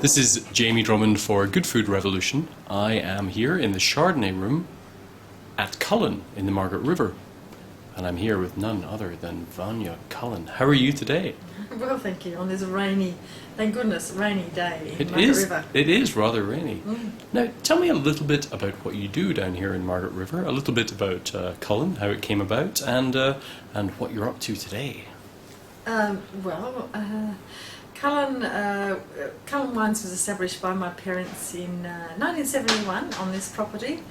This is Jamie Drummond for Good Food Revolution. I am here in the Chardonnay room at Cullen in the Margaret River. And I'm here with none other than Vanya Cullen. How are you today? Well, thank you. On this rainy, thank goodness, rainy day in Margaret River. It is rather rainy. Now, tell me a little bit about what you do down here in Margaret River, a little bit about Cullen, how it came about, and what you're up to today. Cullen Wines was established by my parents in 1971 on this property,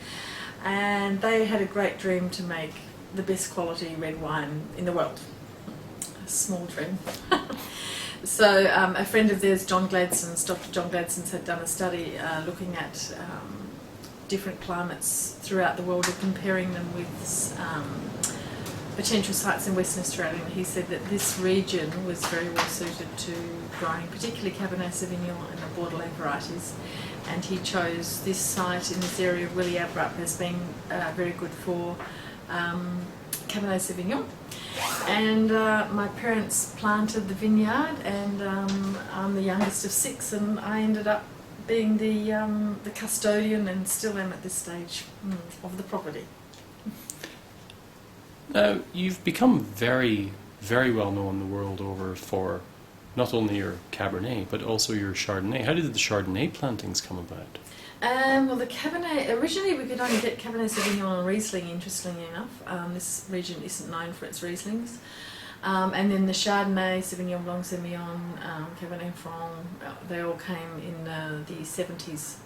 and they had a great dream to make the best quality red wine in the world. A small dream. So a friend of theirs, Dr. John Gladson's, had done a study looking at different climates throughout the world and comparing them with potential sites in Western Australia, and he said that this region was very well suited to growing particularly Cabernet Sauvignon and the Bordelais varieties, and he chose this site in this area of Willie Abrup as being very good for Cabernet Sauvignon. And my parents planted the vineyard, and I'm the youngest of six, and I ended up being the custodian, and still am at this stage of the property. Now, you've become very, very well known the world over for not only your Cabernet, but also your Chardonnay. How did the Chardonnay plantings come about? Well, the Cabernet, originally we could only get Cabernet Sauvignon and Riesling, interestingly enough. This region isn't known for its Rieslings. And then the Chardonnay, Sauvignon Blanc, Semillon, Cabernet Franc, they all came in the 70s.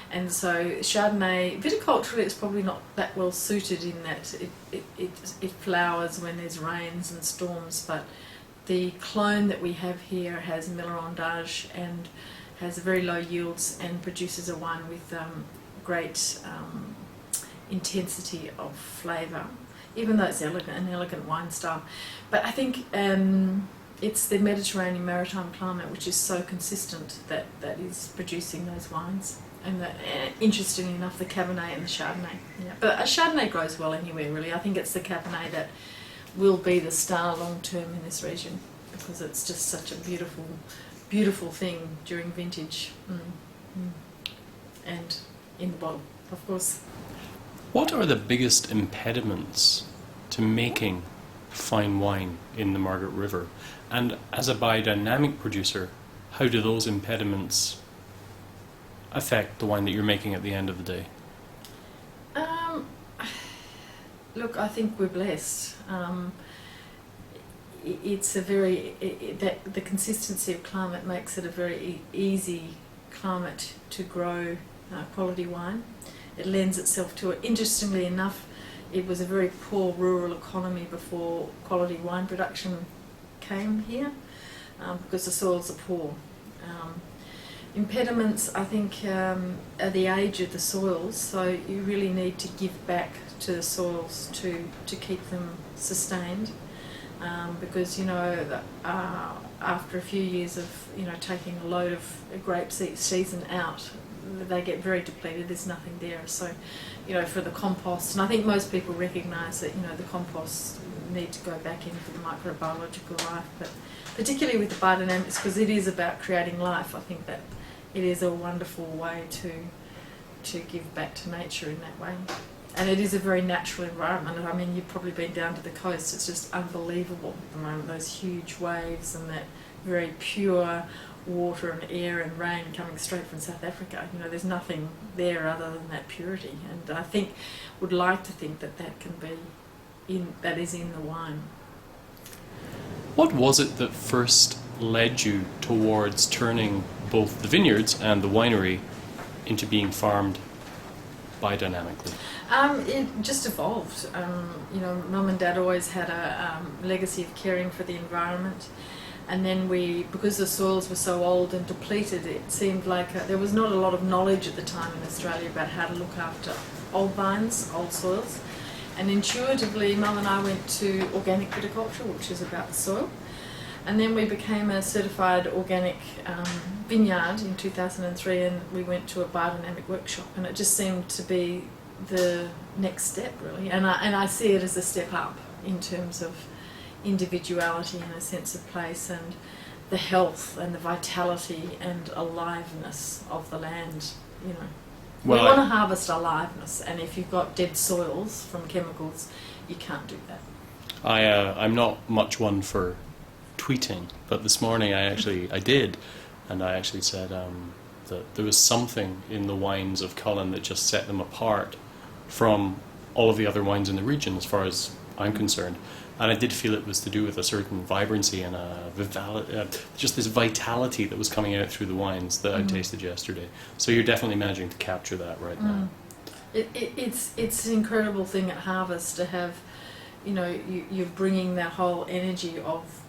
And so Chardonnay, viticulturally, it's probably not that well suited in that it flowers when there's rains and storms, but the clone that we have here has Melorandage and has very low yields and produces a wine with great intensity of flavour, even though it's an elegant wine style. But I think it's the Mediterranean maritime climate which is so consistent that is producing those wines. And interestingly enough, the Cabernet and the Chardonnay. Yeah. But a Chardonnay grows well anywhere, really. I think it's the Cabernet that will be the star long term in this region, because it's just such a beautiful, beautiful thing during vintage. And in the bottle, of course. What are the biggest impediments to making fine wine in the Margaret River? And as a biodynamic producer, how do those impediments affect the wine that you're making at the end of the day? Look, I think we're blessed. It's a very the consistency of climate makes it a very easy climate to grow quality wine. It lends itself to it. Interestingly enough, it was a very poor rural economy before quality wine production came here, because the soils are poor. Impediments, I think, are the age of the soils, so you really need to give back to the soils to keep them sustained, because after a few years of taking a load of grape season out, they get very depleted. There's nothing there. So for the compost, and I think most people recognise that the compost need to go back into the microbiological life, but particularly with the biodynamics, because it is about creating life. I think that it is a wonderful way to give back to nature in that way. And it is a very natural environment. I mean, you've probably been down to the coast. It's just unbelievable at the moment, those huge waves and that very pure water and air and rain coming straight from South Africa. There's nothing there other than that purity. And I would like to think that that is in the wine. What was it that first led you towards turning both the vineyards and the winery into being farmed biodynamically? It just evolved. Mum and Dad always had a legacy of caring for the environment, and then because the soils were so old and depleted, it seemed like there was not a lot of knowledge at the time in Australia about how to look after old vines, old soils, and intuitively Mum and I went to organic viticulture, which is about the soil. And then we became a certified organic vineyard in 2003, and we went to a biodynamic workshop, and it just seemed to be the next step, really. And I see it as a step up in terms of individuality and a sense of place, and the health and the vitality and aliveness of the land. You know, Well, we want to harvest aliveness, and if you've got dead soils from chemicals, you can't do that. I'm not much one for tweeting, but this morning I did, and I actually said that there was something in the wines of Cullen that just set them apart from all of the other wines in the region, as far as I'm concerned. And I did feel it was to do with a certain vibrancy and just this vitality that was coming out through the wines that I tasted yesterday. So you're definitely managing to capture that right now. It's an incredible thing at harvest to have, you know, you're bringing that whole energy of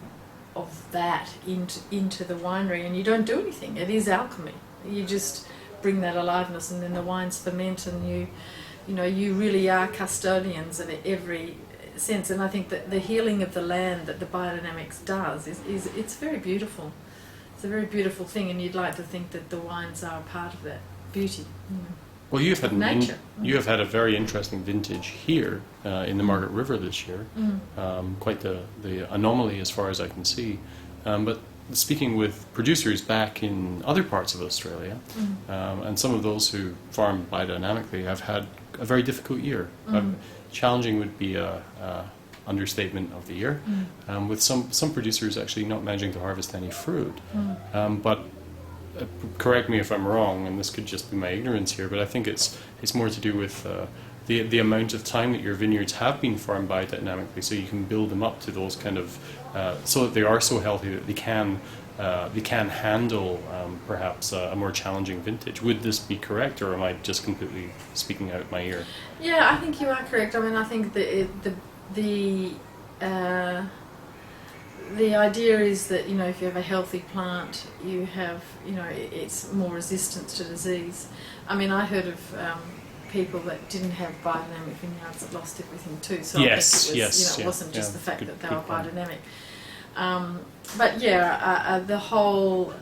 that into the winery, and you don't do anything. It is alchemy. You just bring that aliveness, and then the wines ferment, and you really are custodians of every sense. And I think that the healing of the land that the biodynamics does is it's very beautiful. It's a very beautiful thing, and you'd like to think that the wines are a part of that beauty. You know. Well, you have had a very interesting vintage here in the Margaret River this year. Quite the anomaly as far as I can see. But speaking with producers back in other parts of Australia, and some of those who farm biodynamically have had a very difficult year. Challenging would be a understatement of the year, with some producers actually not managing to harvest any fruit. But correct me if I'm wrong, and this could just be my ignorance here, but I think it's more to do with the amount of time that your vineyards have been farmed biodynamically, so you can build them up to those kind of so that they are so healthy that they can handle perhaps a more challenging vintage. Would this be correct, or am I just completely speaking out my ear? Yeah, I think you are correct. I mean, I think the idea is that, you know, if you have a healthy plant, you have, you know, it's more resistant to disease. I mean, I heard of people that didn't have biodynamic vineyards that lost everything too. So Yes, I think it was, yes, it wasn't just the fact good- that they good were point. biodynamic. But yeah, the whole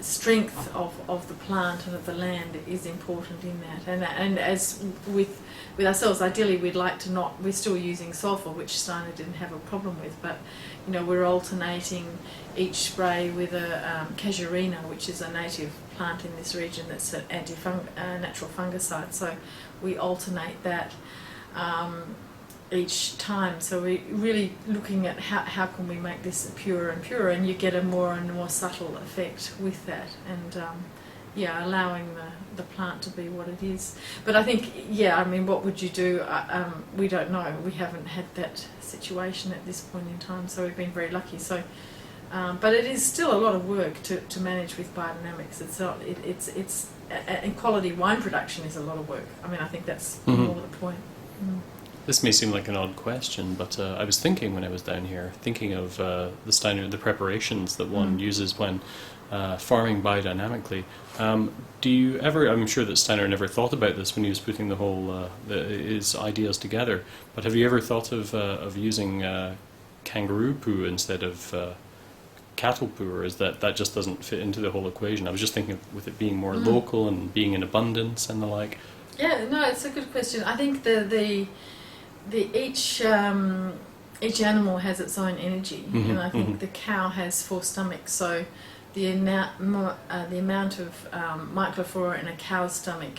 strength of the plant and of the land is important in that. And as with ourselves, ideally we'd like to not, we're still using sulphur, which Steiner didn't have a problem with, but you know, we're alternating each spray with a casuarina, which is a native plant in this region that's an natural fungicide. So we alternate that each time. So we're really looking at how can we make this purer and purer, and you get a more and more subtle effect with that, and allowing the plant to be what it is. But I think, I mean, what would you do? We don't know. We haven't had that situation at this point in time, so we've been very lucky. So, but it is still a lot of work to manage with biodynamics. It's not. And quality wine production is a lot of work. I mean, I think that's more the point. This may seem like an odd question, but I was thinking when I was down here, thinking of the preparations that one uses when farming biodynamically. Do you ever? I'm sure that Steiner never thought about this when he was putting the whole his ideas together. But have you ever thought of using kangaroo poo instead of cattle poo, or is that just doesn't fit into the whole equation? I was just thinking with it being more local and being in abundance and the like. Yeah, no, it's a good question. I think each animal has its own energy, and I think the cow has 4 stomachs, so the amount of microflora in a cow's stomach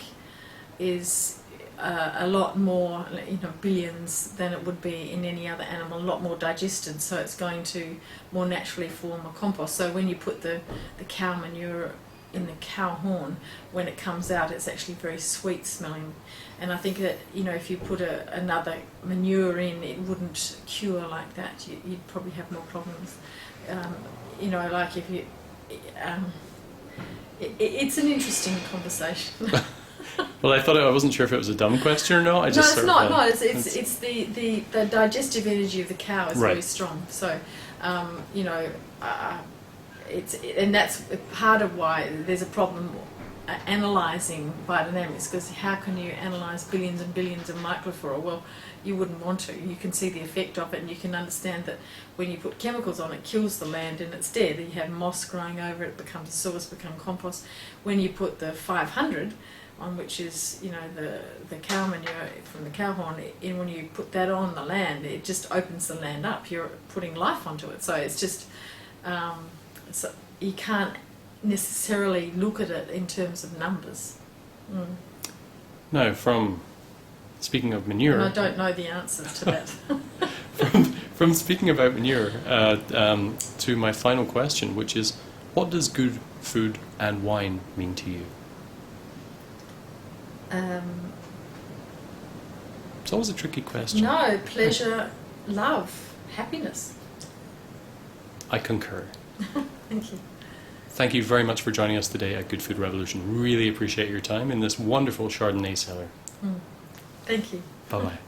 is a lot more, you know, billions than it would be in any other animal, a lot more digested, so it's going to more naturally form a compost. So when you put the cow manure in the cow horn, when it comes out, it's actually very sweet smelling. And I think that, you know, if you put another manure in, it wouldn't cure like that. You'd probably have more problems. You know, like if you, it's an interesting conversation. Well, I wasn't sure if it was a dumb question or not. No, it's not. No, it's the digestive energy of the cow is very strong. So, you know, and that's part of why there's a problem analysing biodynamics, because how can you analyse billions and billions of microflora? Well, you wouldn't want to. You can see the effect of it, and you can understand that when you put chemicals on it, kills the land and it's dead. You have moss growing over it, becomes a source, becomes compost. When you put the 500 on, which is, you know, the cow manure from the cow horn, and when you put that on the land, it just opens the land up. You're putting life onto it. So it's just So you can't necessarily look at it in terms of numbers. Now, from speaking of manure, And I don't know the answer to that. from speaking about manure to my final question, which is, what does good food and wine mean to you? It's always a tricky question. No, pleasure, love, happiness. I concur. Thank you. Thank you very much for joining us today at Good Food Revolution. Really appreciate your time in this wonderful Chardonnay cellar. Thank you. Bye-bye.